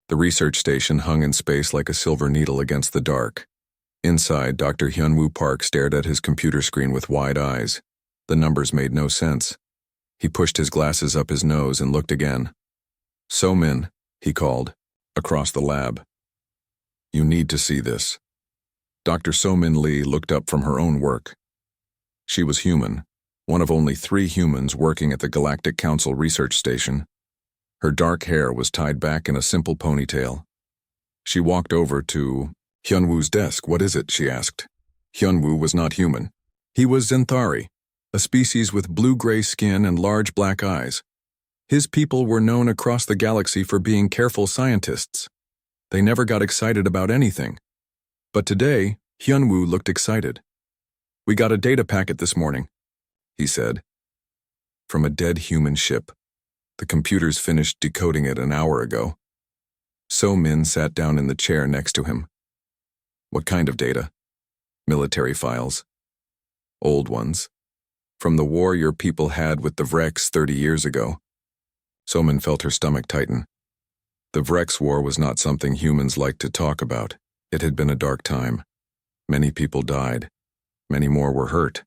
The research station hung in space like a silver needle against the dark. Inside, Dr. Hyunwoo Park stared at his computer screen with wide eyes. The numbers made no sense. He pushed his glasses up his nose and looked again. "So-min," he called, across the lab. "You need to see this." Dr. So-min Lee looked up from her own work. She was human, one of only 3 humans working at the Galactic Council Research Station. Her dark hair was tied back in a simple ponytail. She walked over to Hyunwoo's desk. "What is it?" she asked. Hyunwoo was not human. He was Zenthari, a species with blue-gray skin and large black eyes. His people were known across the galaxy for being careful scientists. They never got excited about anything. But today, Hyunwoo looked excited. "We got a data packet this morning," he said. "From a dead human ship. The computers finished decoding it an hour ago." So-min sat down in the chair next to him. "What kind of data?" "Military files." "Old ones. From the war your people had with the Vreks 30 years ago." So-min felt her stomach tighten. The Vreks War was not something humans liked to talk about. It had been a dark time. Many people died. Many more were hurt.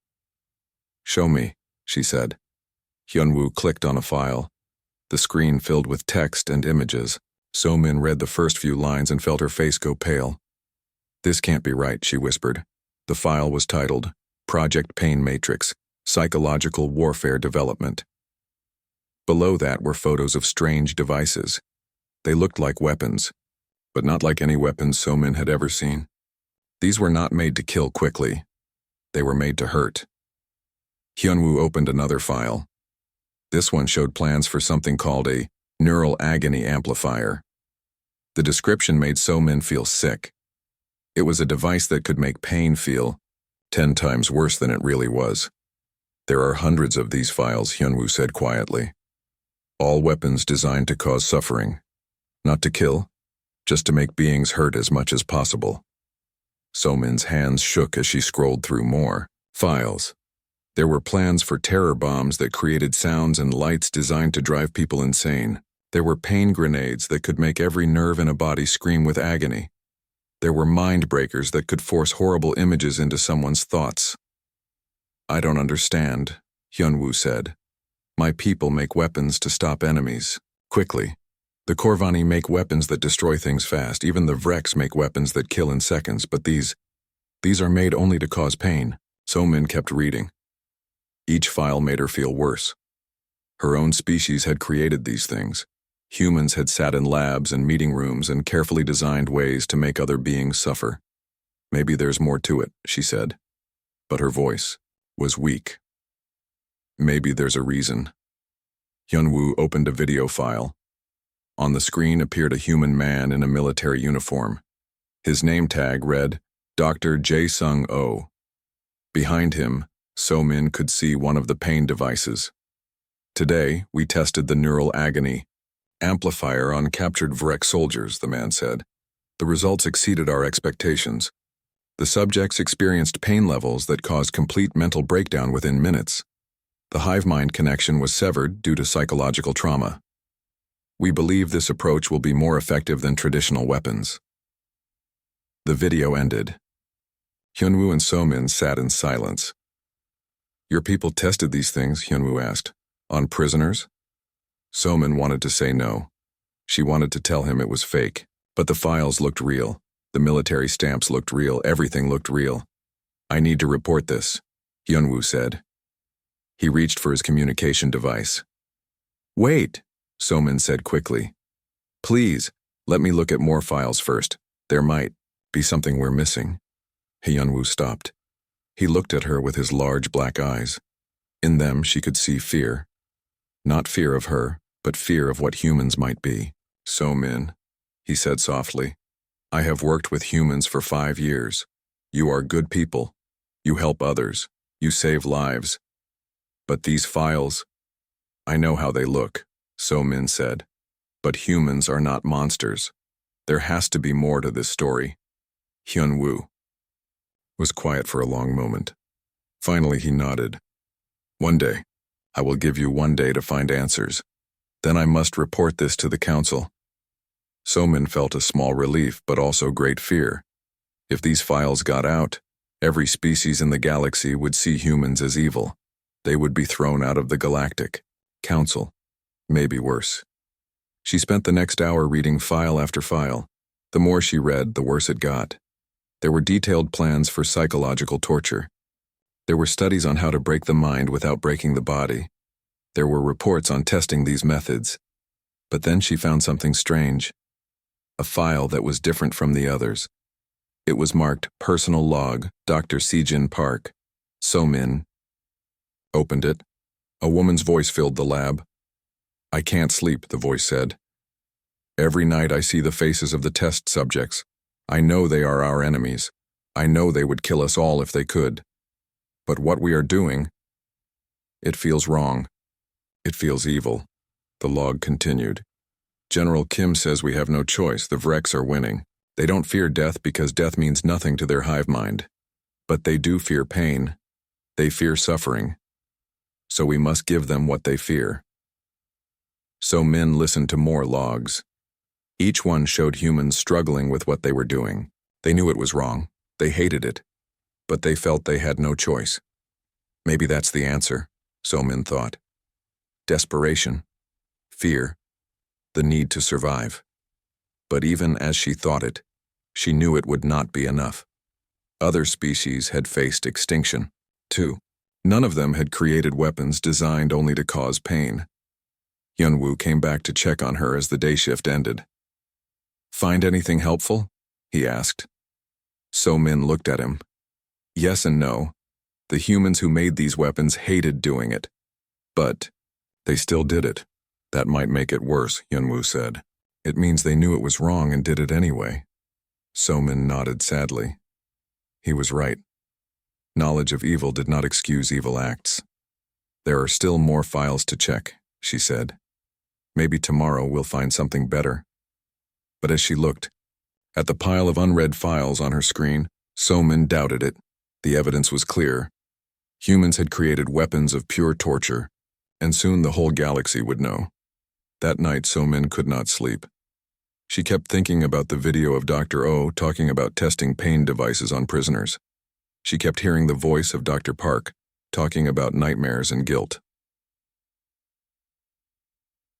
"Show me," she said. Hyunwoo clicked on a file. The screen filled with text and images. So-min read the first few lines and felt her face go pale. "This can't be right," she whispered. The file was titled, Project Pain Matrix, Psychological Warfare Development. Below that were photos of strange devices. They looked like weapons, but not like any weapons So-min had ever seen. These were not made to kill quickly. They were made to hurt. Hyunwoo opened another file. This one showed plans for something called a neural agony amplifier. The description made So-min feel sick. It was a device that could make pain feel 10 times worse than it really was. "There are hundreds of these files," Hyunwoo said quietly. "All weapons designed to cause suffering. Not to kill, just to make beings hurt as much as possible." So-min's hands shook as she scrolled through more files. There were plans for terror bombs that created sounds and lights designed to drive people insane. There were pain grenades that could make every nerve in a body scream with agony. There were mind breakers that could force horrible images into someone's thoughts. "I don't understand," Hyunwoo said. "My people make weapons to stop enemies, quickly. The Korvani make weapons that destroy things fast. Even the Vreks make weapons that kill in seconds, but these are made only to cause pain." So-min kept reading. Each file made her feel worse. Her own species had created these things. Humans had sat in labs and meeting rooms and carefully designed ways to make other beings suffer. "Maybe there's more to it," she said. But her voice was weak. "Maybe there's a reason." Hyunwoo opened a video file. On the screen appeared a human man in a military uniform. His name tag read, Dr. Jae-sung-oh. Behind him, So-min could see one of the pain devices. "Today, we tested the neural agony amplifier on captured Vrek soldiers," the man said. "The results exceeded our expectations. The subjects experienced pain levels that caused complete mental breakdown within minutes. The hive-mind connection was severed due to psychological trauma. We believe this approach will be more effective than traditional weapons." The video ended. Hyunwoo and So-min sat in silence. "Your people tested these things," Hyunwoo asked. "On prisoners?" So-min wanted to say no. She wanted to tell him it was fake, but the files looked real. The military stamps looked real. Everything looked real. "I need to report this," Hyunwoo said. He reached for his communication device. "Wait," So-min said quickly. "Please, let me look at more files first. There might be something we're missing." Hyunwoo stopped. He looked at her with his large black eyes. In them she could see fear. Not fear of her, but fear of what humans might be. "So-min," he said softly, "I have worked with humans for 5 years. You are good people. You help others. You save lives. But these files, I know how they look," So-min said. "But humans are not monsters. There has to be more to this story." Hyunwoo was quiet for a long moment. Finally he nodded. "One day. I will give you 1 day to find answers. Then I must report this to the council." So-min felt a small relief, but also great fear. If these files got out, every species in the galaxy would see humans as evil. They would be thrown out of the Galactic Council, maybe worse. She spent the next hour reading file after file. The more she read, the worse it got. There were detailed plans for psychological torture. There were studies on how to break the mind without breaking the body. There were reports on testing these methods. But then she found something strange. A file that was different from the others. It was marked Personal Log, Dr. Sejin Park. So-min opened it. A woman's voice filled the lab. "I can't sleep," the voice said. "Every night I see the faces of the test subjects. I know they are our enemies. I know they would kill us all if they could. But what we are doing, it feels wrong. It feels evil." The log continued. "General Kim says we have no choice. The Vreks are winning. They don't fear death because death means nothing to their hive mind. But they do fear pain. They fear suffering. So we must give them what they fear." So-min listened to more logs. Each one showed humans struggling with what they were doing. They knew it was wrong. They hated it. But they felt they had no choice. Maybe that's the answer, So-min thought. Desperation. Fear. The need to survive. But even as she thought it, she knew it would not be enough. Other species had faced extinction, too. None of them had created weapons designed only to cause pain. Hyunwoo came back to check on her as the day shift ended. "Find anything helpful?" he asked. So-min looked at him. Yes and no. The humans who made these weapons hated doing it. But they still did it. "That might make it worse," Hyunwoo said. "It means they knew it was wrong and did it anyway." So-min nodded sadly. He was right. Knowledge of evil did not excuse evil acts. "There are still more files to check," she said. "Maybe tomorrow we'll find something better." But as she looked at the pile of unread files on her screen, So-min doubted it. The evidence was clear. Humans had created weapons of pure torture, and soon the whole galaxy would know. That night, So-min could not sleep. She kept thinking about the video of Dr. Oh talking about testing pain devices on prisoners. She kept hearing the voice of Dr. Park talking about nightmares and guilt.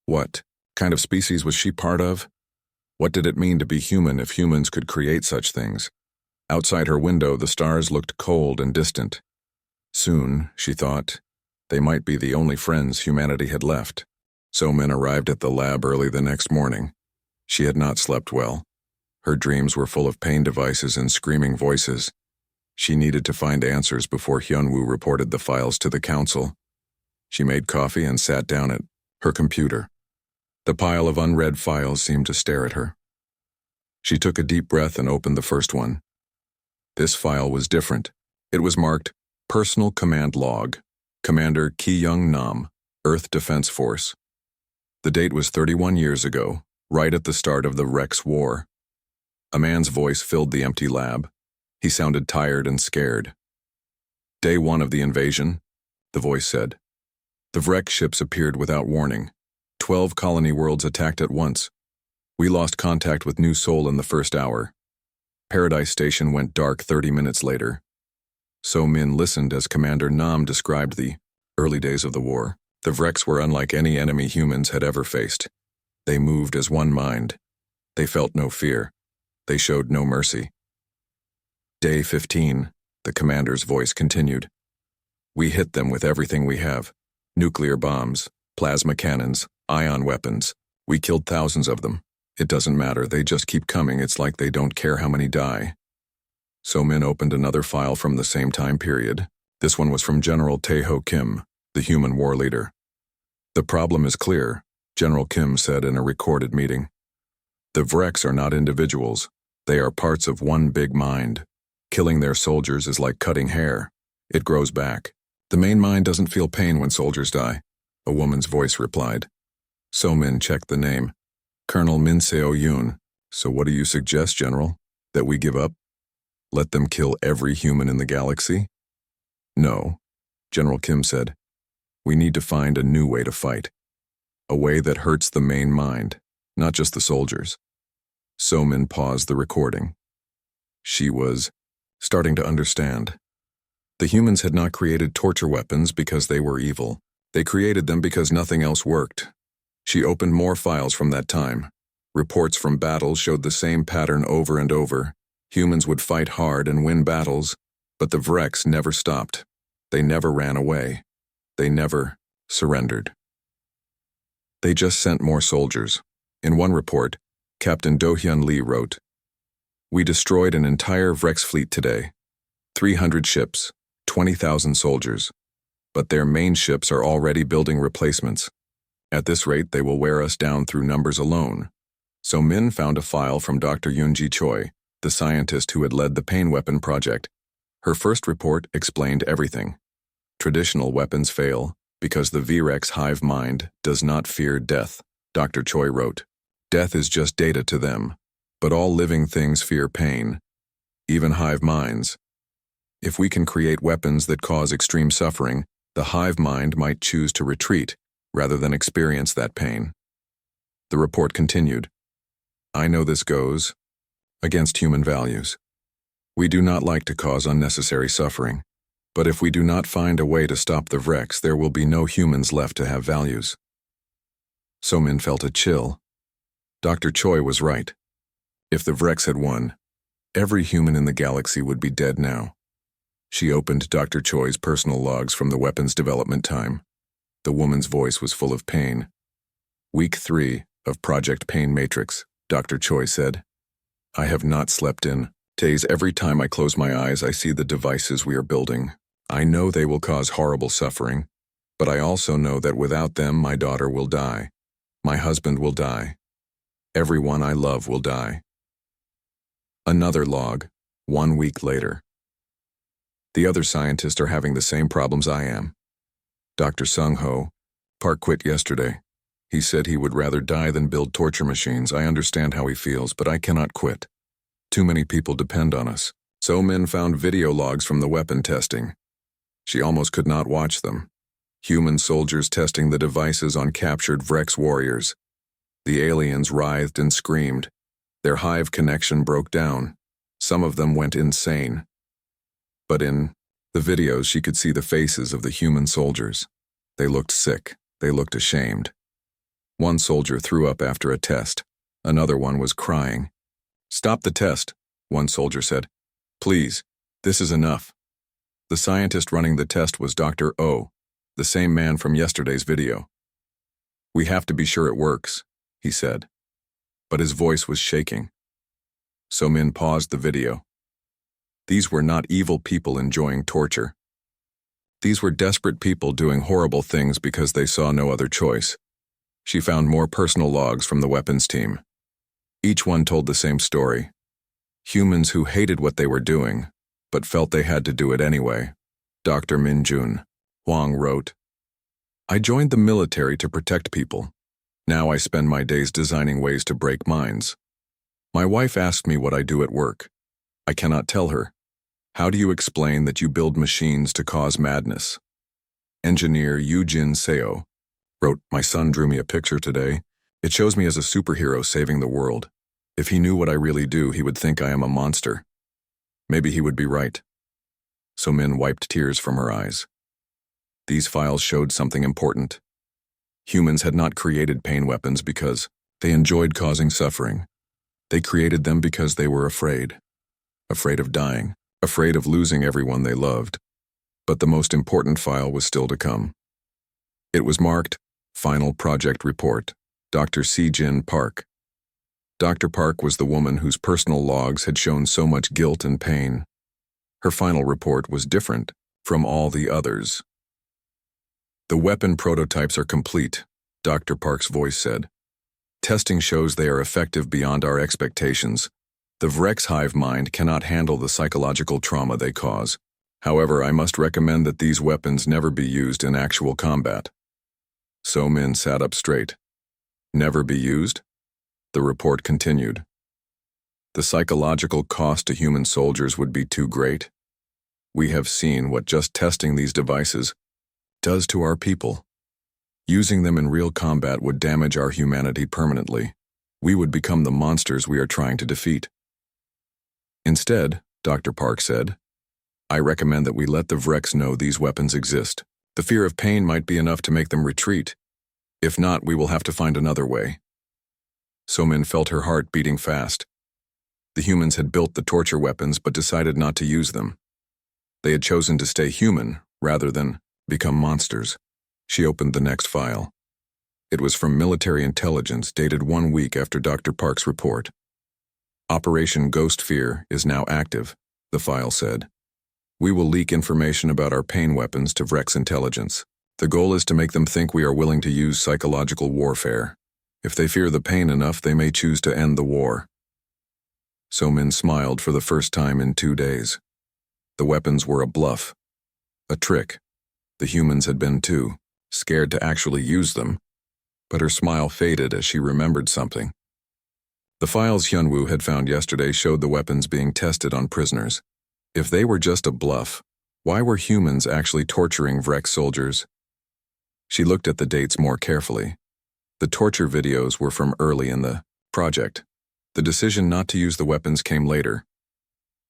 What kind of species was she part of? What did it mean to be human if humans could create such things? Outside her window, the stars looked cold and distant. Soon, she thought, they might be the only friends humanity had left. So-min arrived at the lab early the next morning. She had not slept well. Her dreams were full of pain devices and screaming voices. She needed to find answers before Hyunwoo reported the files to the council. She made coffee and sat down at her computer. The pile of unread files seemed to stare at her. She took a deep breath and opened the first one. This file was different. It was marked Personal Command Log, Commander Ki-young Nam, Earth Defense Force. The date was 31 years ago, right at the start of the Rex War. A man's voice filled the empty lab. He sounded tired and scared. "Day 1 of the invasion," the voice said. "The Vrek ships appeared without warning. 12 colony worlds attacked at once. We lost contact with New Seoul in the first hour. Paradise Station went dark 30 minutes later." So-min listened as Commander Nam described the early days of the war. The Vreks were unlike any enemy humans had ever faced. They moved as one mind. They felt no fear. They showed no mercy. "Day 15, the commander's voice continued. "We hit them with everything we have. Nuclear bombs, plasma cannons, ion weapons. We killed thousands of them. It doesn't matter, they just keep coming. It's like they don't care how many die." So-min opened another file from the same time period. This one was from General Tae-ho Kim, the human war leader. "The problem is clear," General Kim said in a recorded meeting. "The Vreks are not individuals. They are parts of one big mind. Killing their soldiers is like cutting hair. It grows back. The main mind doesn't feel pain when soldiers die," a woman's voice replied. So-min checked the name. "Colonel Min Seo-yoon. So what do you suggest, General? That we give up? Let them kill every human in the galaxy?" "No," General Kim said. "We need to find a new way to fight. A way that hurts the main mind, not just the soldiers. So-Min paused the recording. She was starting to understand. The humans had not created torture weapons because they were evil. They created them because nothing else worked. She opened more files from that time. Reports from battles showed the same pattern over and over. Humans would fight hard and win battles, but the Vreks never stopped. They never ran away. They never surrendered. They just sent more soldiers. In one report, Captain Do-hyun Lee wrote, "We destroyed an entire Vrex fleet today. 300 ships, 20,000 soldiers. But their main ships are already building replacements. At this rate, they will wear us down through numbers alone." So Min found a file from Dr. Yoonji Choi, the scientist who had led the pain weapon project. Her first report explained everything. Traditional weapons fail because the Vrex hive mind does not fear death, Dr. Choi wrote. Death is just data to them, but all living things fear pain, even hive minds. If we can create weapons that cause extreme suffering, the hive mind might choose to retreat rather than experience that pain. The report continued. I know this goes against human values. We do not like to cause unnecessary suffering, but if we do not find a way to stop the Vrex, there will be no humans left to have values. So-Min felt a chill. Dr. Choi was right. If the Vrex had won, every human in the galaxy would be dead now. She opened Dr. Choi's personal logs from the weapons development time. The woman's voice was full of pain. Week 3 of Project Pain Matrix, Dr. Choi said. I have not slept in days. Every time I close my eyes, I see the devices we are building. I know they will cause horrible suffering, but I also know that without them, my daughter will die. My husband will die. Everyone I love will die. Another log, 1 week later. The other scientists are having the same problems I am. Dr. Sung-ho Park quit yesterday. He said he would rather die than build torture machines. I understand how he feels, but I cannot quit. Too many people depend on us. So-Min found video logs from the weapon testing. She almost could not watch them. Human soldiers testing the devices on captured Vrex warriors. The aliens writhed and screamed. Their hive connection broke down. Some of them went insane. But in the videos, she could see the faces of the human soldiers. They looked sick. They looked ashamed. One soldier threw up after a test. Another one was crying. Stop the test, one soldier said. Please, this is enough. The scientist running the test was Dr. Oh, the same man from yesterday's video. We have to be sure it works, he said. But his voice was shaking. So-Min paused the video. These were not evil people enjoying torture. These were desperate people doing horrible things because they saw no other choice. She found more personal logs from the weapons team. Each one told the same story. Humans who hated what they were doing, but felt they had to do it anyway. Dr. Min-jun Huang wrote, I joined the military to protect people. Now I spend my days designing ways to break minds. My wife asked me what I do at work. I cannot tell her. How do you explain that you build machines to cause madness? Engineer Yoo-jin Seo wrote, My son drew me a picture today. It shows me as a superhero saving the world. If he knew what I really do, he would think I am a monster. Maybe he would be right. So-Min wiped tears from her eyes. These files showed something important. Humans had not created pain weapons because they enjoyed causing suffering. They created them because they were afraid. Afraid of dying. Afraid of losing everyone they loved. But the most important file was still to come. It was marked, Final Project Report, Dr. Si-jin Park. Dr. Park was the woman whose personal logs had shown so much guilt and pain. Her final report was different from all the others. The weapon prototypes are complete, Dr. Park's voice said. Testing shows they are effective beyond our expectations. The Vrex hive mind cannot handle the psychological trauma they cause. However, I must recommend that these weapons never be used in actual combat. So-Min sat up straight. Never be used? The report continued. The psychological cost to human soldiers would be too great. We have seen what just testing these devices does to our people. Using them in real combat would damage our humanity permanently. We would become the monsters we are trying to defeat. Instead, Dr. Park said, I recommend that we let the Vrex know these weapons exist. The fear of pain might be enough to make them retreat. If not, we will have to find another way. So-min felt her heart beating fast. The humans had built the torture weapons but decided not to use them. They had chosen to stay human rather than become monsters. She opened the next file. It was from military intelligence dated 1 week after Dr. Park's report. Operation Ghost Fear is now active, the file said. We will leak information about our pain weapons to Vrex intelligence. The goal is to make them think we are willing to use psychological warfare. If they fear the pain enough, they may choose to end the war. So-min smiled for the first time in 2 days. The weapons were a bluff, a trick. The humans had been too, scared to actually use them. But her smile faded as she remembered something. The files Hyunwoo had found yesterday showed the weapons being tested on prisoners. If they were just a bluff, why were humans actually torturing Vrex soldiers? She looked at the dates more carefully. The torture videos were from early in the project. The decision not to use the weapons came later.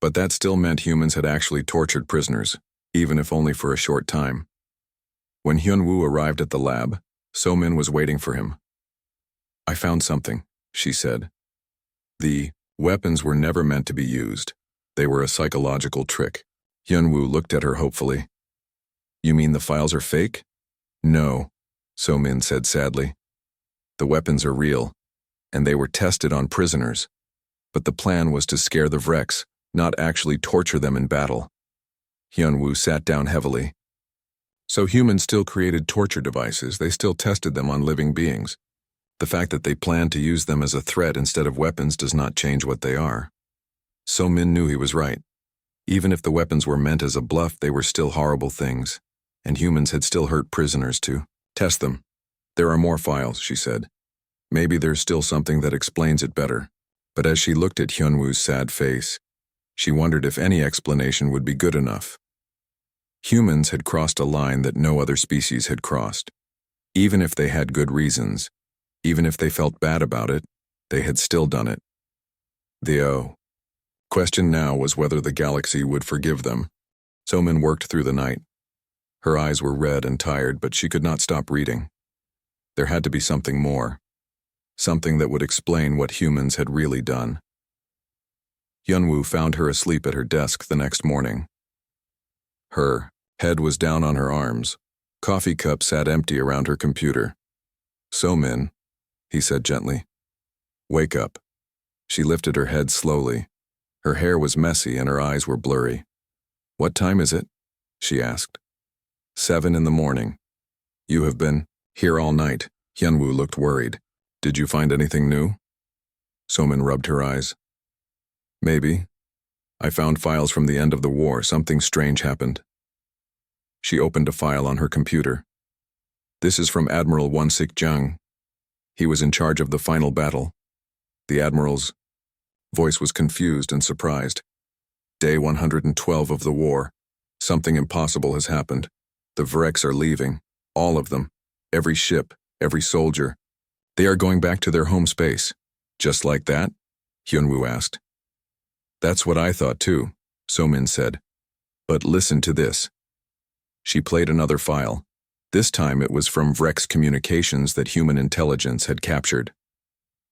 But that still meant humans had actually tortured prisoners, even if only for a short time. When Hyunwoo arrived at the lab, So-min was waiting for him. I found something, she said. The weapons were never meant to be used. They were a psychological trick. Hyunwoo looked at her hopefully. You mean the files are fake? No, So-min said sadly. The weapons are real, and they were tested on prisoners. But the plan was to scare the Vrex, not actually torture them in battle. Hyunwoo sat down heavily. So humans still created torture devices, they still tested them on living beings. The fact that they planned to use them as a threat instead of weapons does not change what they are. So-min knew he was right. Even if the weapons were meant as a bluff, they were still horrible things, and humans had still hurt prisoners to test them. There are more files, she said. Maybe there's still something that explains it better. But as she looked at Hyunwoo's sad face, she wondered if any explanation would be good enough. Humans had crossed a line that no other species had crossed. Even if they had good reasons, even if they felt bad about it, they had still done it. The question now was whether the galaxy would forgive them. So-min worked through the night. Her eyes were red and tired, but she could not stop reading. There had to be something more. Something that would explain what humans had really done. Hyunwoo found her asleep at her desk the next morning. Her head was down on her arms. Coffee cup sat empty around her computer. So-min, he said gently. Wake up. She lifted her head slowly. Her hair was messy and her eyes were blurry. What time is it? She asked. 7 in the morning. You have been here all night. Hyunwoo looked worried. Did you find anything new? So-min rubbed her eyes. Maybe. I found files from the end of the war. Something strange happened. She opened a file on her computer. This is from Admiral Won-sik Jung. He was in charge of the final battle. The Admiral's voice was confused and surprised. Day 112 of the war. Something impossible has happened. The Vrex are leaving. All of them. Every ship, every soldier. They are going back to their home space. Just like that? Hyunwoo asked. That's what I thought too, So-min said. But listen to this. She played another file. This time it was from Vrex communications that human intelligence had captured.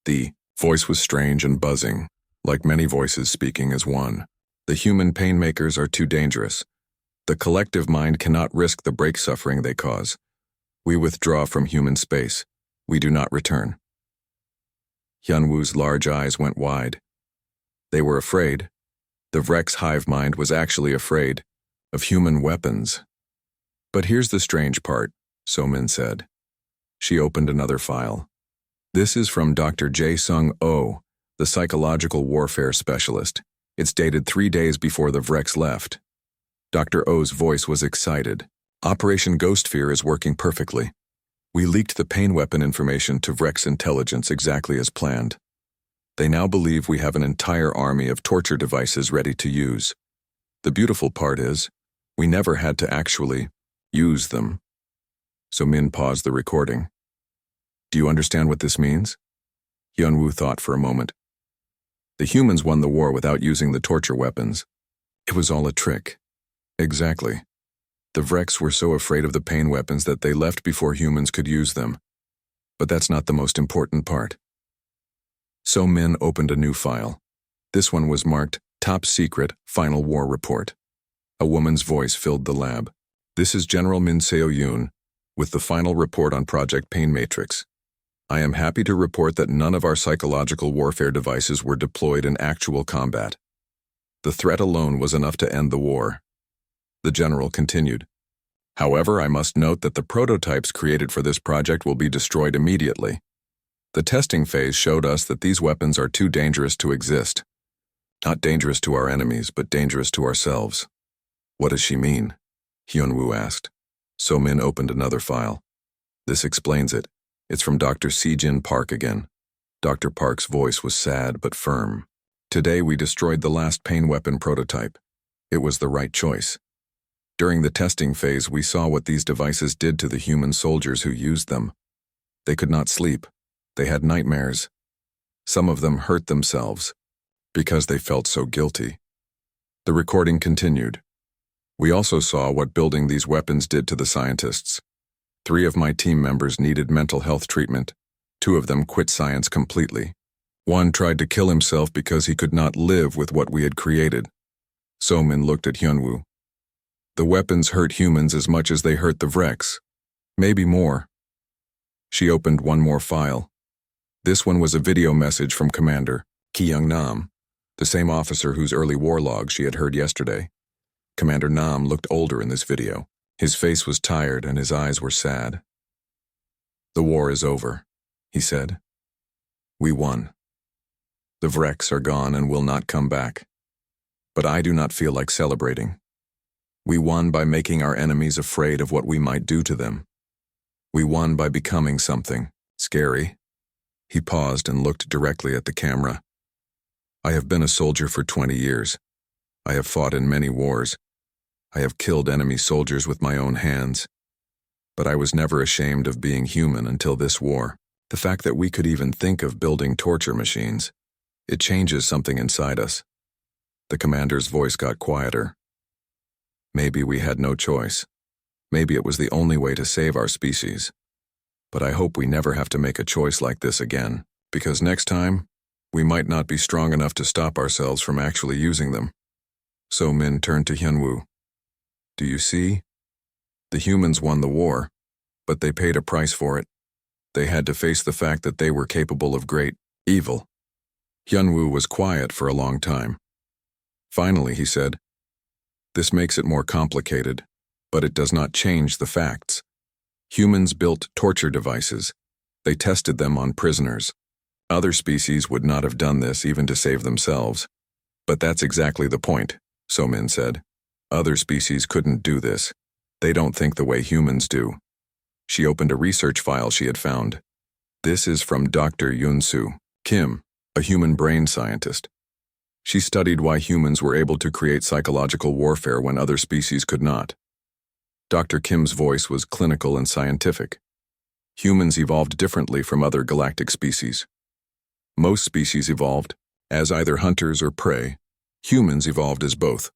The voice was strange and buzzing, like many voices speaking as one. The human painmakers are too dangerous. The collective mind cannot risk the break suffering they cause. We withdraw from human space. We do not return. Hyunwoo's large eyes went wide. They were afraid. The Vrex hive mind was actually afraid of human weapons. But here's the strange part, So-min said. She opened another file. This is from Dr. Jae-sung Oh, the psychological warfare specialist. It's dated 3 days before the Vrex left. Dr. Oh's voice was excited. Operation Ghost Fear is working perfectly. We leaked the pain weapon information to Vrex intelligence exactly as planned. They now believe we have an entire army of torture devices ready to use. The beautiful part is, we never had to actually use them. So Min paused the recording. Do you understand what this means? Hyunwoo thought for a moment. The humans won the war without using the torture weapons. It was all a trick. Exactly. The Vreks were so afraid of the pain weapons that they left before humans could use them. But that's not the most important part. So Min opened a new file. This one was marked Top Secret Final War Report. A woman's voice filled the lab. This is General Min Seo-yoon, with the final report on Project Pain Matrix. I am happy to report that none of our psychological warfare devices were deployed in actual combat. The threat alone was enough to end the war. The general continued. However, I must note that the prototypes created for this project will be destroyed immediately. The testing phase showed us that these weapons are too dangerous to exist. Not dangerous to our enemies, but dangerous to ourselves. What does she mean? Hyunwoo asked. So Min opened another file. This explains it. It's from Dr. Sejin Park again. Dr. Park's voice was sad but firm. Today we destroyed the last pain weapon prototype. It was the right choice. During the testing phase, we saw what these devices did to the human soldiers who used them. They could not sleep. They had nightmares. Some of them hurt themselves because they felt so guilty. The recording continued. We also saw what building these weapons did to the scientists. 3 of my team members needed mental health treatment. 2 of them quit science completely. 1 tried to kill himself because he could not live with what we had created. So-min looked at Hyunwoo. The weapons hurt humans as much as they hurt the Vreks. Maybe more. She opened one more file. This one was a video message from Commander Ki-young-nam, the same officer whose early war log she had heard yesterday. Commander Nam looked older in this video. His face was tired and his eyes were sad. The war is over, he said. We won. The Vreks are gone and will not come back. But I do not feel like celebrating. We won by making our enemies afraid of what we might do to them. We won by becoming something scary. He paused and looked directly at the camera. I have been a soldier for 20 years. I have fought in many wars. I have killed enemy soldiers with my own hands. But I was never ashamed of being human until this war. The fact that we could even think of building torture machines, it changes something inside us. The commander's voice got quieter. Maybe we had no choice. Maybe it was the only way to save our species. But I hope we never have to make a choice like this again, because next time, we might not be strong enough to stop ourselves from actually using them. So Min turned to Hyunwoo. Do you see? The humans won the war, but they paid a price for it. They had to face the fact that they were capable of great evil. Hyunwoo was quiet for a long time. Finally, he said, this makes it more complicated, but it does not change the facts. Humans built torture devices. They tested them on prisoners. Other species would not have done this even to save themselves. But that's exactly the point, So-min said. Other species couldn't do this. They don't think the way humans do. She opened a research file she had found. This is from Dr. Yoon-soo Kim, a human brain scientist. She studied why humans were able to create psychological warfare when other species could not. Dr. Kim's voice was clinical and scientific. Humans evolved differently from other galactic species. Most species evolved as either hunters or prey. Humans evolved as both.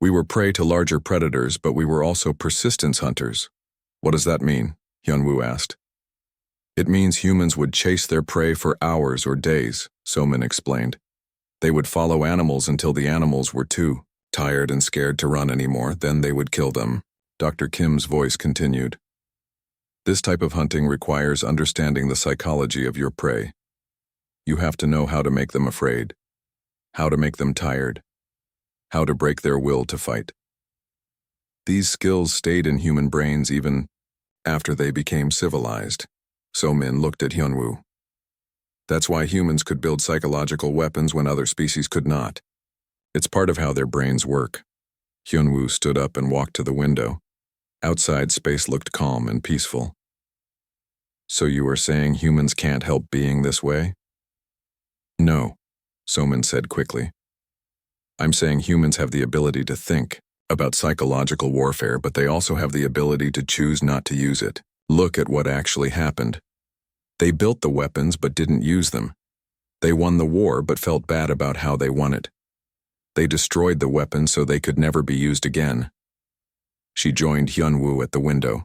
We were prey to larger predators, but we were also persistence hunters. What does that mean? Hyunwoo asked. It means humans would chase their prey for hours or days, So-min explained. They would follow animals until the animals were too tired and scared to run anymore, then they would kill them. Dr. Kim's voice continued. This type of hunting requires understanding the psychology of your prey. You have to know how to make them afraid, how to make them tired, how to break their will to fight. These skills stayed in human brains even after they became civilized. So-min looked at Hyunwoo. That's why humans could build psychological weapons when other species could not. It's part of how their brains work. Hyunwoo stood up and walked to the window. Outside, space looked calm and peaceful. So you are saying humans can't help being this way? No, So-min said quickly. I'm saying humans have the ability to think about psychological warfare, but they also have the ability to choose not to use it. Look at what actually happened. They built the weapons but didn't use them. They won the war but felt bad about how they won it. They destroyed the weapon so they could never be used again. She joined Hyunwoo at the window.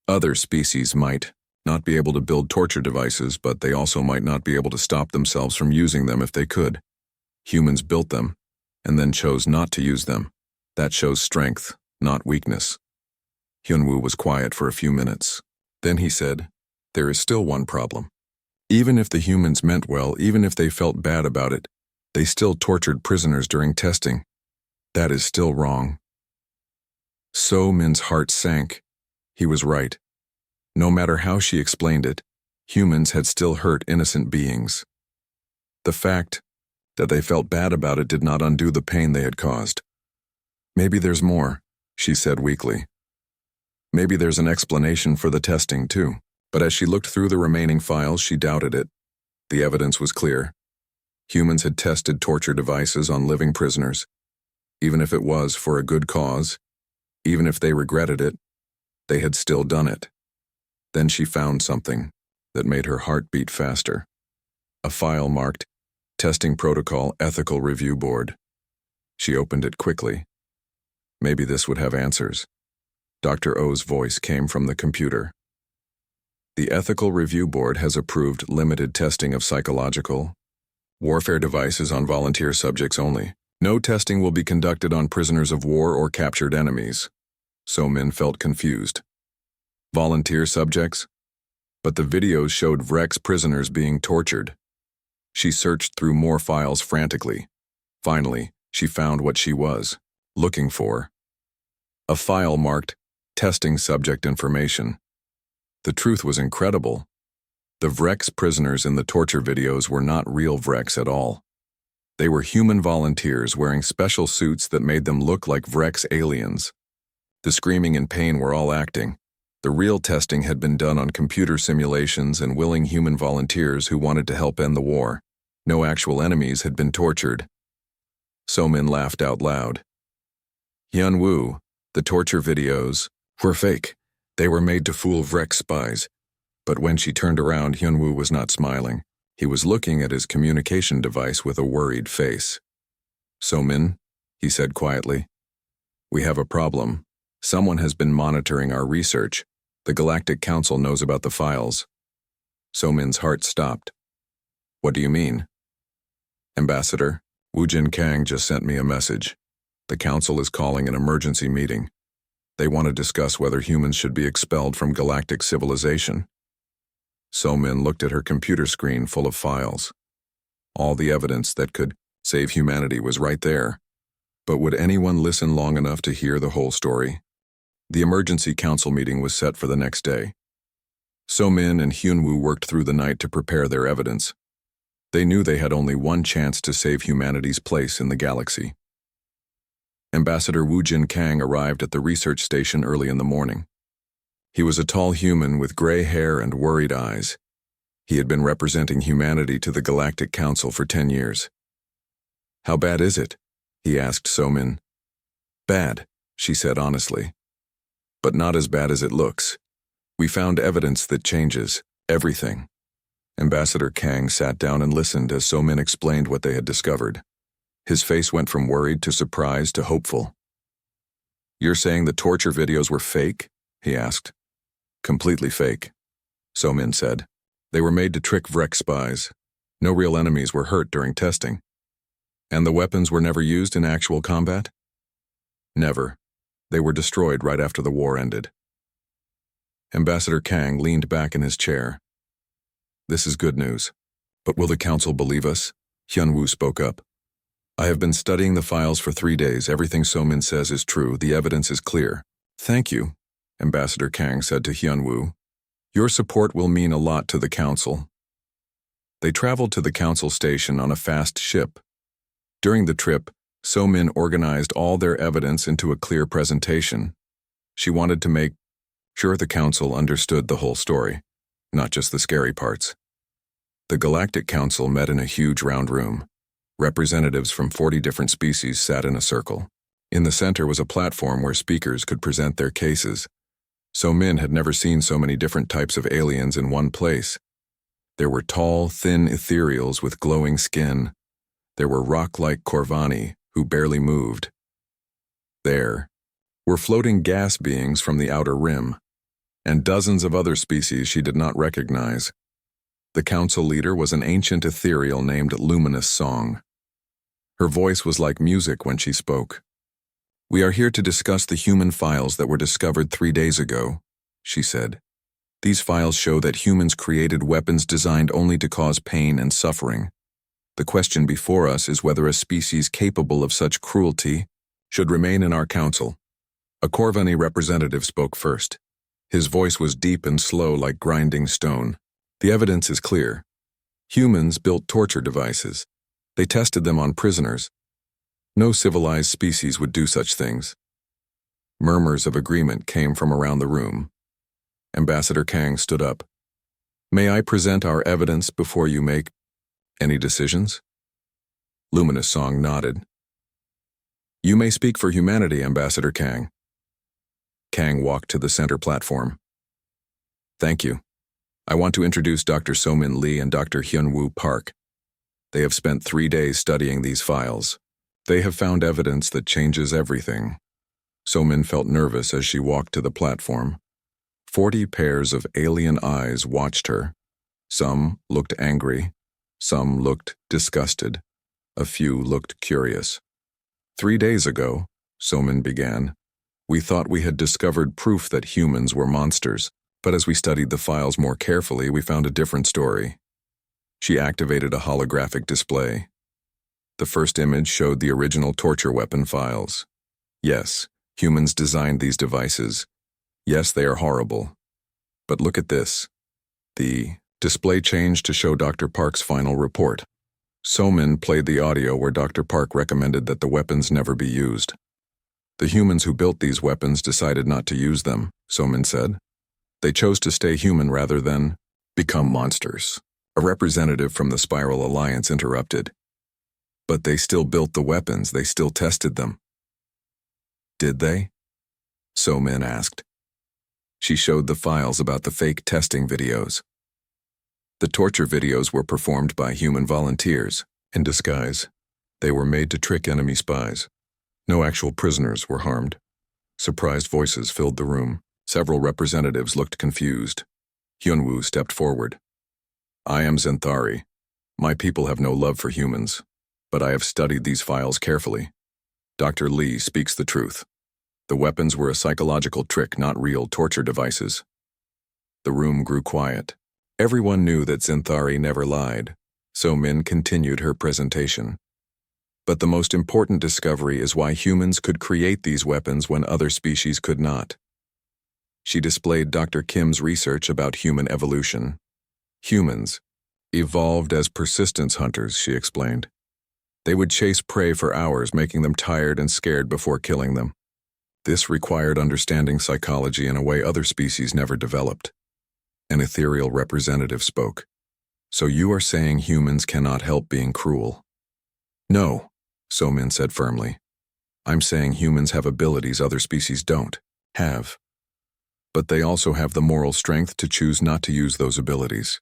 Other species might not be able to build torture devices, but they also might not be able to stop themselves from using them if they could. Humans built them, and then chose not to use them. That shows strength, not weakness. Hyunwoo was quiet for a few minutes. Then he said, "There is still one problem. Even if the humans meant well, even if they felt bad about it, they still tortured prisoners during testing. That is still wrong." So Min's heart sank. He was right. No matter how she explained it, humans had still hurt innocent beings. The fact that they felt bad about it did not undo the pain they had caused. "Maybe there's more," she said weakly. "Maybe there's an explanation for the testing, too." But as she looked through the remaining files, she doubted it. The evidence was clear. Humans had tested torture devices on living prisoners. Even if it was for a good cause, even if they regretted it, they had still done it. Then she found something that made her heart beat faster. A file marked Testing Protocol Ethical Review Board. She opened it quickly. Maybe this would have answers. Dr. O's voice came from the computer. "The Ethical Review Board has approved limited testing of psychological warfare devices on volunteer subjects only. No testing will be conducted on prisoners of war or captured enemies." So Min felt confused. Volunteer subjects? But the videos showed Vrex prisoners being tortured. She searched through more files frantically. Finally, she found what she was looking for. A file marked Testing Subject Information. The truth was incredible. The Vrex prisoners in the torture videos were not real Vrex at all. They were human volunteers wearing special suits that made them look like Vrex aliens. The screaming and pain were all acting. The real testing had been done on computer simulations and willing human volunteers who wanted to help end the war. No actual enemies had been tortured. So Min laughed out loud. "Hyunwoo, the torture videos were fake. They were made to fool Vrex spies." But when she turned around, Hyunwoo was not smiling. He was looking at his communication device with a worried face. "So Min," he said quietly, "we have a problem. Someone has been monitoring our research. The Galactic Council knows about the files." So Min's heart stopped. "What do you mean?" "Ambassador, Woojin Kang just sent me a message. The Council is calling an emergency meeting. They want to discuss whether humans should be expelled from galactic civilization." So Min looked at her computer screen full of files. All the evidence that could save humanity was right there. But would anyone listen long enough to hear the whole story? The emergency council meeting was set for the next day. So Min and Hyunwoo worked through the night to prepare their evidence. They knew they had only one chance to save humanity's place in the galaxy. Ambassador Woojin Kang arrived at the research station early in the morning. He was a tall human with gray hair and worried eyes. He had been representing humanity to the Galactic Council for 10 years. "How bad is it?" he asked So Min. "Bad," she said honestly. "But not as bad as it looks. We found evidence that changes everything." Ambassador Kang sat down and listened as So Min explained what they had discovered. His face went from worried to surprised to hopeful. "You're saying the torture videos were fake?" he asked. "Completely fake," So Min said. "They were made to trick Vrex spies. No real enemies were hurt during testing." "And the weapons were never used in actual combat?" "Never. They were destroyed right after the war ended." Ambassador Kang leaned back in his chair. "This is good news. But will the council believe us?" Hyunwoo spoke up. "I have been studying the files for 3 days. Everything So Min says is true. The evidence is clear." "Thank you," Ambassador Kang said to Hyunwoo. "Your support will mean a lot to the council." They traveled to the council station on a fast ship. During the trip, So Min organized all their evidence into a clear presentation. She wanted to make sure the council understood the whole story, not just the scary parts. The Galactic Council met in a huge round room. Representatives from 40 different species sat in a circle. In the center was a platform where speakers could present their cases. So Min had never seen so many different types of aliens in one place. There were tall, thin ethereals with glowing skin. There were rock-like Corvani, who barely moved. There were floating gas beings from the outer rim, and dozens of other species she did not recognize. The council leader was an ancient ethereal named Luminous Song. Her voice was like music when she spoke. "We are here to discuss the human files that were discovered 3 days ago," she said. "These files show that humans created weapons designed only to cause pain and suffering. The question before us is whether a species capable of such cruelty should remain in our council." A Corvani representative spoke first. His voice was deep and slow like grinding stone. "The evidence is clear. Humans built torture devices. They tested them on prisoners. No civilized species would do such things." Murmurs of agreement came from around the room. Ambassador Kang stood up. "May I present our evidence before you make any decisions?" Luminous Song nodded. "You may speak for humanity, Ambassador Kang." Kang walked to the center platform. "Thank you. I want to introduce Dr. So-Min Lee and Dr. Hyun-Woo Park. They have spent 3 days studying these files. They have found evidence that changes everything." So-Min felt nervous as she walked to the platform. 40 pairs of alien eyes watched her. Some looked angry. Some looked disgusted. A few looked curious. 3 days ago," So-Min began, "we thought we had discovered proof that humans were monsters, but as we studied the files more carefully, we found a different story." She activated a holographic display. The first image showed the original torture weapon files. Yes, humans designed these devices. Yes, they are horrible. But look at this. The display changed to show Dr. Park's final report. So-Min played the audio where Dr. Park recommended that the weapons never be used. "The humans who built these weapons decided not to use them," So-Min said. "They chose to stay human rather than become monsters." A representative from the Spiral Alliance interrupted. "But they still built the weapons, they still tested them." "Did they?" So-Min asked. She showed the files about the fake testing videos. The torture videos were performed by human volunteers, in disguise. They were made to trick enemy spies. No actual prisoners were harmed. Surprised voices filled the room. Several representatives looked confused. Hyun-Woo stepped forward. "I am Zenthari. My people have no love for humans, but I have studied these files carefully. Dr. Lee speaks the truth. The weapons were a psychological trick, not real torture devices." The room grew quiet. Everyone knew that Zenthari never lied, so Min continued her presentation. "But the most important discovery is why humans could create these weapons when other species could not." She displayed Dr. Kim's research about human evolution. "Humans evolved as persistence hunters," she explained. "They would chase prey for hours, making them tired and scared before killing them. This required understanding psychology in a way other species never developed." An ethereal representative spoke. "So you are saying humans cannot help being cruel?" "No," So-Min said firmly. "I'm saying humans have abilities other species don't have. But they also have the moral strength to choose not to use those abilities."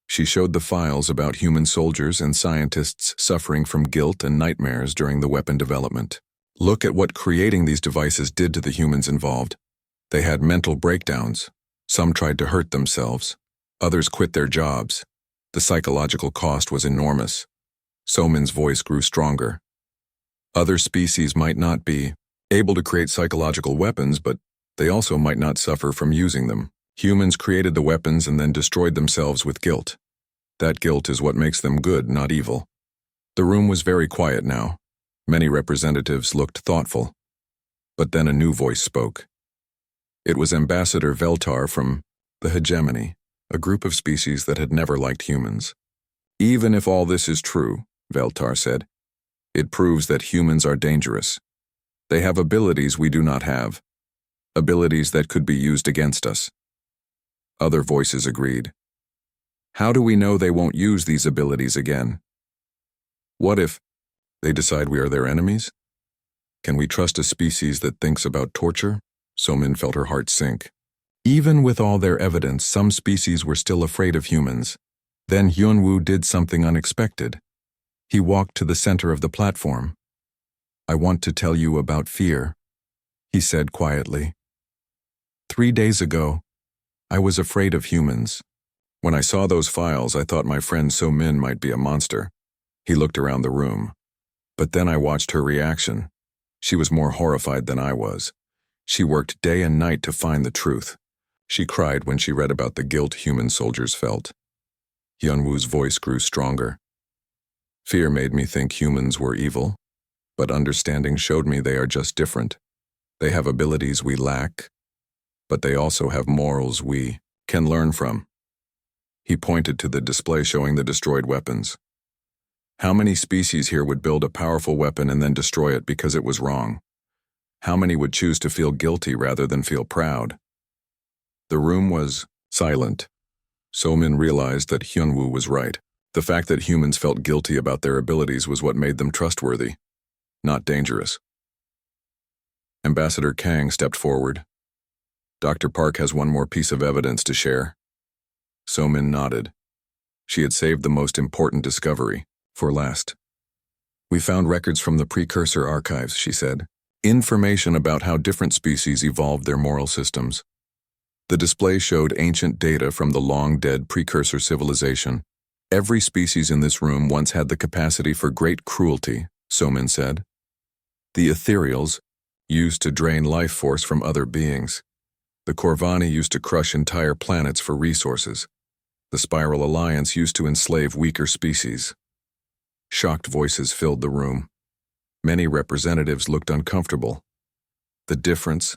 She showed the files about human soldiers and scientists suffering from guilt and nightmares during the weapon development. "Look at what creating these devices did to the humans involved. They had mental breakdowns. Some tried to hurt themselves. Others quit their jobs. The psychological cost was enormous." So-Min's voice grew stronger. "Other species might not be able to create psychological weapons, but they also might not suffer from using them. Humans created the weapons and then destroyed themselves with guilt. That guilt is what makes them good, not evil." The room was very quiet now. Many representatives looked thoughtful. But then a new voice spoke. It was Ambassador Veltar from the Hegemony, a group of species that had never liked humans. "Even if all this is true," Veltar said, "it proves that humans are dangerous. They have abilities we do not have, abilities that could be used against us." Other voices agreed. "How do we know they won't use these abilities again? What if they decide we are their enemies? Can we trust a species that thinks about torture?" So-Min felt her heart sink. Even with all their evidence, some species were still afraid of humans. Then Hyunwoo did something unexpected. He walked to the center of the platform. "I want to tell you about fear," he said quietly. 3 days ago, I was afraid of humans. When I saw those files, I thought my friend So-min might be a monster. He looked around the room. But then I watched her reaction. She was more horrified than I was. She worked day and night to find the truth. She cried when she read about the guilt human soldiers felt. Hyunwoo's voice grew stronger. Fear made me think humans were evil, but understanding showed me they are just different. They have abilities we lack, but they also have morals we can learn from. He pointed to the display showing the destroyed weapons. How many species here would build a powerful weapon and then destroy it because it was wrong? How many would choose to feel guilty rather than feel proud? The room was silent. So-min realized that Hyunwoo was right. The fact that humans felt guilty about their abilities was what made them trustworthy, not dangerous. Ambassador Kang stepped forward. "Dr. Park has one more piece of evidence to share." So-min nodded. She had saved the most important discovery for last. "We found records from the precursor archives," she said. "Information about how different species evolved their moral systems." The display showed ancient data from the long-dead precursor civilization. "Every species in this room once had the capacity for great cruelty," So-min said. "The ethereals used to drain life force from other beings. The Corvani used to crush entire planets for resources. The Spiral Alliance used to enslave weaker species." Shocked voices filled the room. Many representatives looked uncomfortable. "The difference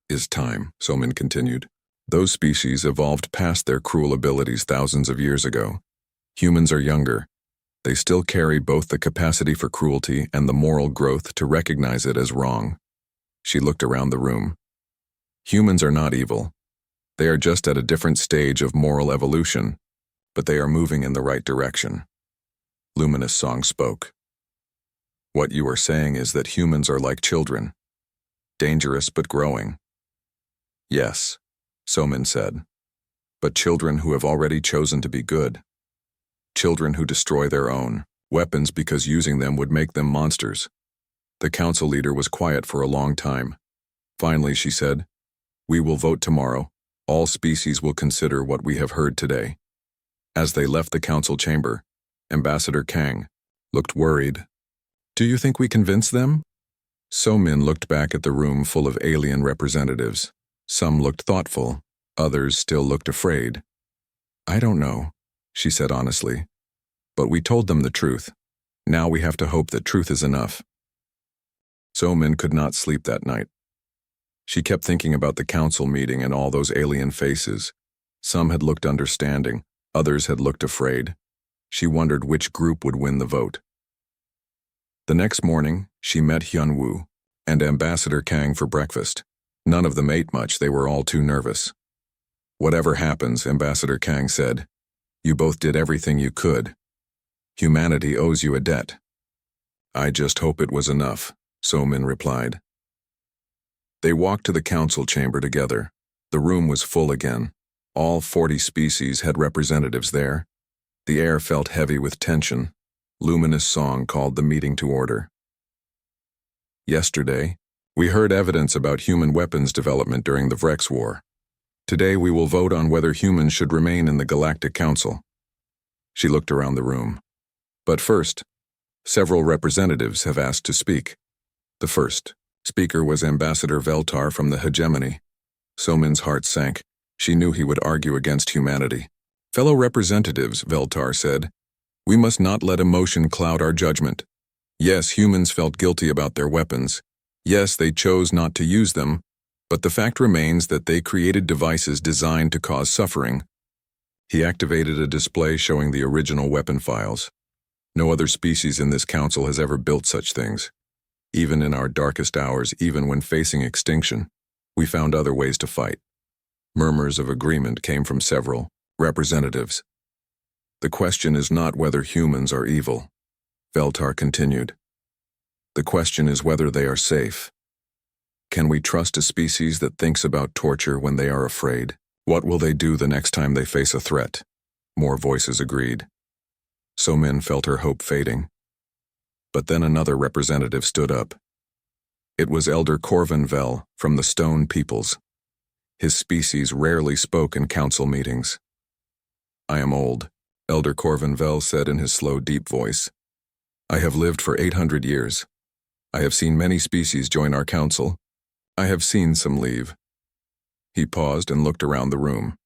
is time," So-min continued. "Those species evolved past their cruel abilities thousands of years ago. Humans are younger. They still carry both the capacity for cruelty and the moral growth to recognize it as wrong." She looked around the room. "Humans are not evil. They are just at a different stage of moral evolution, but they are moving in the right direction." Luminous Song spoke. "What you are saying is that humans are like children, dangerous but growing." "Yes," So-min said, "but children who have already chosen to be good. Children who destroy their own weapons because using them would make them monsters." The council leader was quiet for a long time. Finally, she said, "We will vote tomorrow. All species will consider what we have heard today." As they left the council chamber, Ambassador Kang looked worried. "Do you think we convinced them?" So-min looked back at the room full of alien representatives. Some looked thoughtful, others still looked afraid. "I don't know," she said honestly. "But we told them the truth. Now we have to hope that truth is enough." So-min could not sleep that night. She kept thinking about the council meeting and all those alien faces. Some had looked understanding, others had looked afraid. She wondered which group would win the vote. The next morning, she met Hyunwoo and Ambassador Kang for breakfast. None of them ate much, they were all too nervous. "Whatever happens," Ambassador Kang said, "you both did everything you could. Humanity owes you a debt." "I just hope it was enough," So-min replied. They walked to the council chamber together. The room was full again. All 40 species had representatives there. The air felt heavy with tension. Luminous Song called the meeting to order. "Yesterday, we heard evidence about human weapons development during the Vrex War. Today we will vote on whether humans should remain in the Galactic Council." She looked around the room. "But first, several representatives have asked to speak." The first speaker was Ambassador Veltar from the Hegemony. So-min's heart sank. She knew he would argue against humanity. "Fellow representatives," Veltar said, "we must not let emotion cloud our judgment. Yes, humans felt guilty about their weapons. Yes, they chose not to use them, but the fact remains that they created devices designed to cause suffering." He activated a display showing the original weapon files. "No other species in this council has ever built such things. Even in our darkest hours, even when facing extinction, we found other ways to fight." Murmurs of agreement came from several representatives. "The question is not whether humans are evil," Veltar continued. "The question is whether they are safe. Can we trust a species that thinks about torture when they are afraid? What will they do the next time they face a threat? More voices agreed. So-Min felt her hope fading. But then another representative stood up. It was Elder Corvinvel from the Stone Peoples. His species rarely spoke in council meetings. "I am old," Elder Corvinvel said in his slow, deep voice. "I have lived for 800 years. I have seen many species join our council. I have seen some leave." He paused and looked around the room.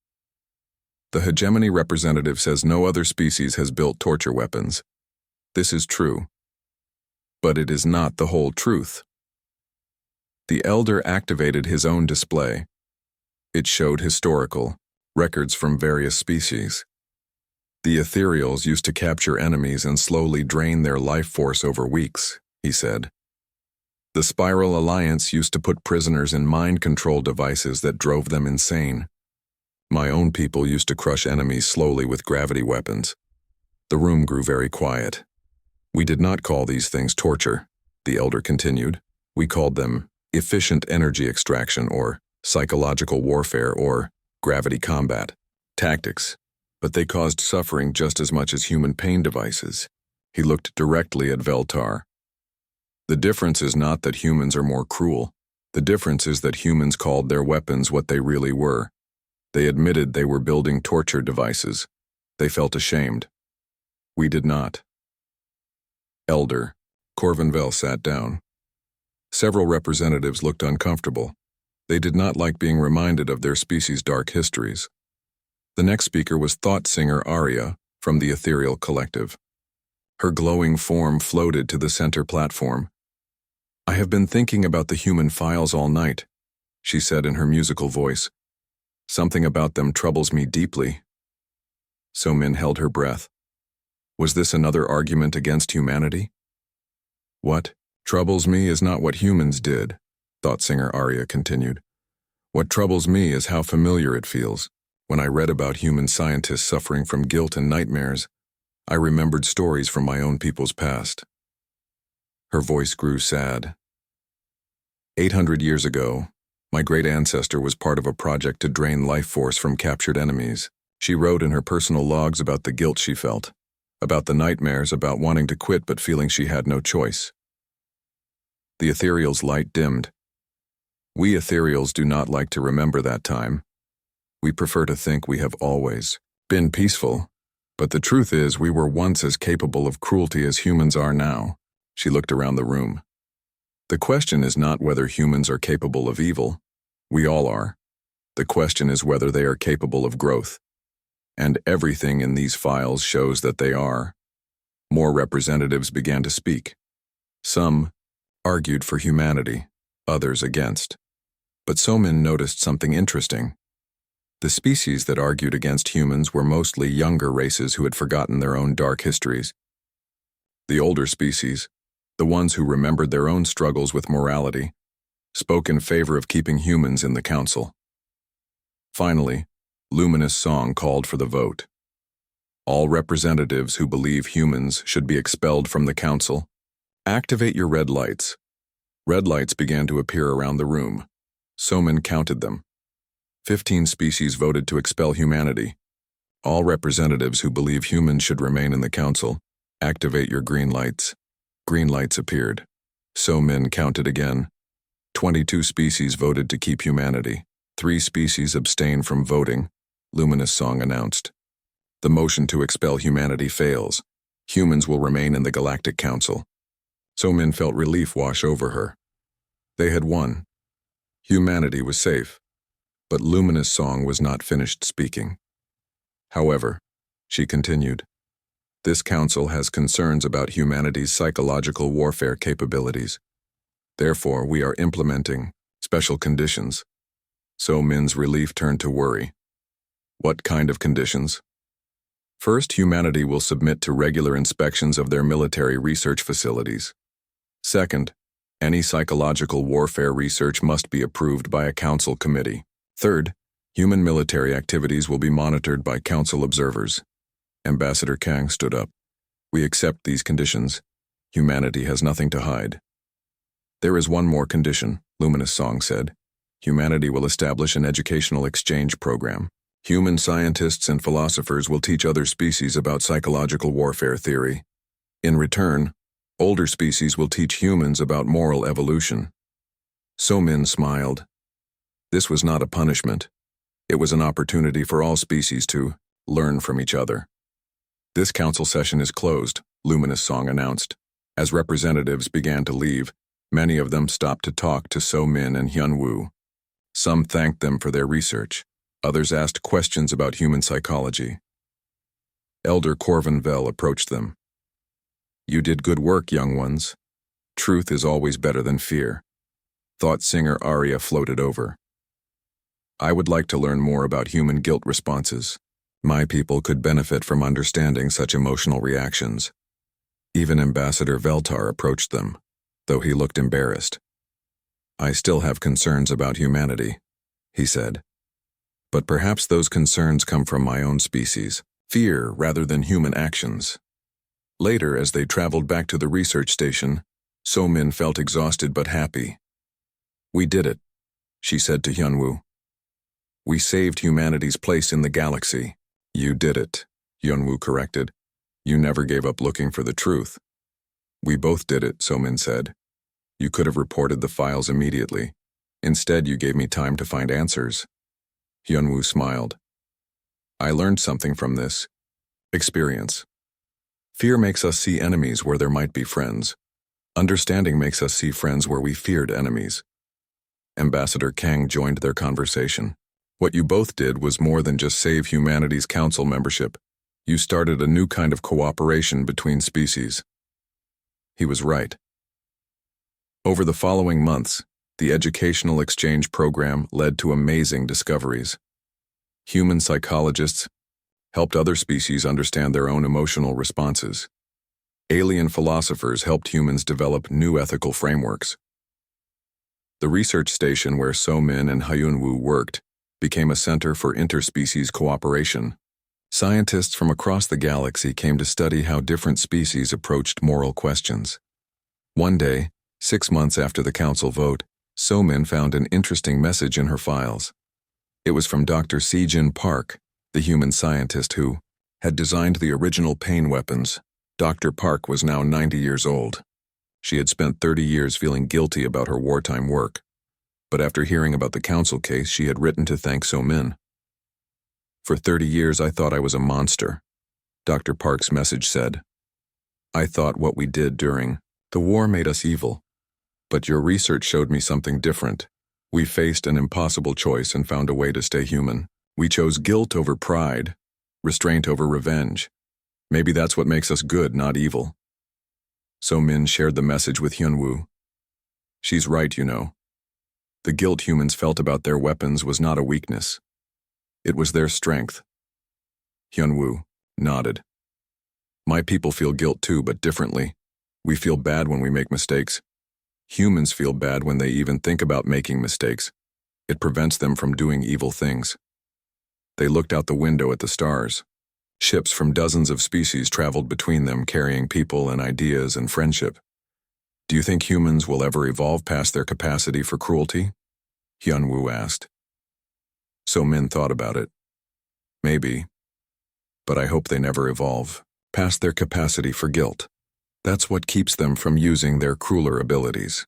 "The hegemony representative says no other species has built torture weapons. This is true. But it is not the whole truth." The elder activated his own display. It showed historical records from various species. "The ethereals used to capture enemies and slowly drain their life force over weeks," he said. "The Spiral Alliance used to put prisoners in mind control devices that drove them insane. My own people used to crush enemies slowly with gravity weapons." The room grew very quiet. "We did not call these things torture," the elder continued. "We called them efficient energy extraction or psychological warfare or gravity combat tactics, but they caused suffering just as much as human pain devices." He looked directly at Veltar. "The difference is not that humans are more cruel. The difference is that humans called their weapons what they really were. They admitted they were building torture devices. They felt ashamed. We did not." Elder Corvinvel sat down. Several representatives looked uncomfortable. They did not like being reminded of their species' dark histories. The next speaker was thought singer Arya from the Ethereal Collective. Her glowing form floated to the center platform. "I have been thinking about the human files all night," she said in her musical voice. "Something about them troubles me deeply." So-Min held her breath. Was this another argument against humanity? "What troubles me is not what humans did," thought singer Arya continued. "What troubles me is how familiar it feels. When I read about human scientists suffering from guilt and nightmares, I remembered stories from my own people's past." Her voice grew sad. 800 years ago, my great ancestor was part of a project to drain life force from captured enemies. She wrote in her personal logs about the guilt she felt, about the nightmares, about wanting to quit but feeling she had no choice. The ethereal's light dimmed. "We ethereals do not like to remember that time. We prefer to think we have always been peaceful, but the truth is we were once as capable of cruelty as humans are now." She looked around the room. "The question is not whether humans are capable of evil. We all are. The question is whether they are capable of growth. And everything in these files shows that they are." More representatives began to speak. Some argued for humanity, others against. But So-Min noticed something interesting. The species that argued against humans were mostly younger races who had forgotten their own dark histories. The older species, the ones who remembered their own struggles with morality, spoke in favor of keeping humans in the council. Finally, Luminous Song called for the vote. "All representatives who believe humans should be expelled from the council, activate your red lights." Red lights began to appear around the room. So-Min counted them. 15 species voted to expel humanity. "All representatives who believe humans should remain in the council, activate your green lights." Green lights appeared. So-Min counted again. 22 species voted to keep humanity. 3 species abstained from voting, Luminous Song announced. "The motion to expel humanity fails. Humans will remain in the Galactic Council." So-Min felt relief wash over her. They had won. Humanity was safe. But Luminous Song was not finished speaking. "However," she continued, "this council has concerns about humanity's psychological warfare capabilities. Therefore, we are implementing special conditions." So-Min's relief turned to worry. "What kind of conditions?" "First, humanity will submit to regular inspections of their military research facilities. Second, any psychological warfare research must be approved by a council committee. Third, human military activities will be monitored by council observers." Ambassador Kang stood up. "We accept these conditions. Humanity has nothing to hide." "There is one more condition," Luminous Song said. "Humanity will establish an educational exchange program. Human scientists and philosophers will teach other species about psychological warfare theory. In return, older species will teach humans about moral evolution. So-Min smiled. This was not a punishment. It was an opportunity for all species to learn from each other. This council session is closed, Luminous Song announced. As representatives began to leave, many of them stopped to talk to So-Min and Hyun-Woo. Some thanked them for their research. Others asked questions about human psychology. Elder Corvin Vel approached them. You did good work, young ones. Truth is always better than fear. Thought singer Arya floated over. I would like to learn more about human guilt responses. My people could benefit from understanding such emotional reactions. Even Ambassador Veltar approached them, though he looked embarrassed. I still have concerns about humanity, he said. But perhaps those concerns come from my own species, fear rather than human actions. Later, as they traveled back to the research station, So-Min felt exhausted but happy. We did it, she said to Hyun-Woo. We saved humanity's place in the galaxy. You did it, Hyun-Woo corrected. You never gave up looking for the truth. We both did it, So-Min said. You could have reported the files immediately. Instead, you gave me time to find answers. Hyun-Woo smiled. I learned something from this. Experience. Fear makes us see enemies where there might be friends. Understanding makes us see friends where we feared enemies. Ambassador Kang joined their conversation. What you both did was more than just save humanity's council membership. You started a new kind of cooperation between species. He was right. Over the following months, the educational exchange program led to amazing discoveries. Human psychologists helped other species understand their own emotional responses. Alien philosophers helped humans develop new ethical frameworks. The research station where So-Min and Hyun-Woo worked became a center for interspecies cooperation. Scientists from across the galaxy came to study how different species approached moral questions. One day, 6 months after the council vote, So-Min found an interesting message in her files. It was from Dr. Si-Jin Park, the human scientist who had designed the original pain weapons. Dr. Park was now 90 years old. She had spent 30 years feeling guilty about her wartime work. But after hearing about the council case, she had written to thank So-Min. For 30 years, I thought I was a monster, Dr. Park's message said. I thought what we did during the war made us evil. But your research showed me something different. We faced an impossible choice and found a way to stay human. We chose guilt over pride, restraint over revenge. Maybe that's what makes us good, not evil. So-Min shared the message with Hyun-Woo. She's right, you know. The guilt humans felt about their weapons was not a weakness. It was their strength. Hyun-Woo nodded. My people feel guilt too, but differently. We feel bad when we make mistakes. Humans feel bad when they even think about making mistakes. It prevents them from doing evil things. They looked out the window at the stars. Ships from dozens of species traveled between them, carrying people and ideas and friendship. Do you think humans will ever evolve past their capacity for cruelty? Hyun-Woo asked. So-Min thought about it. Maybe. But I hope they never evolve past their capacity for guilt. That's what keeps them from using their crueler abilities.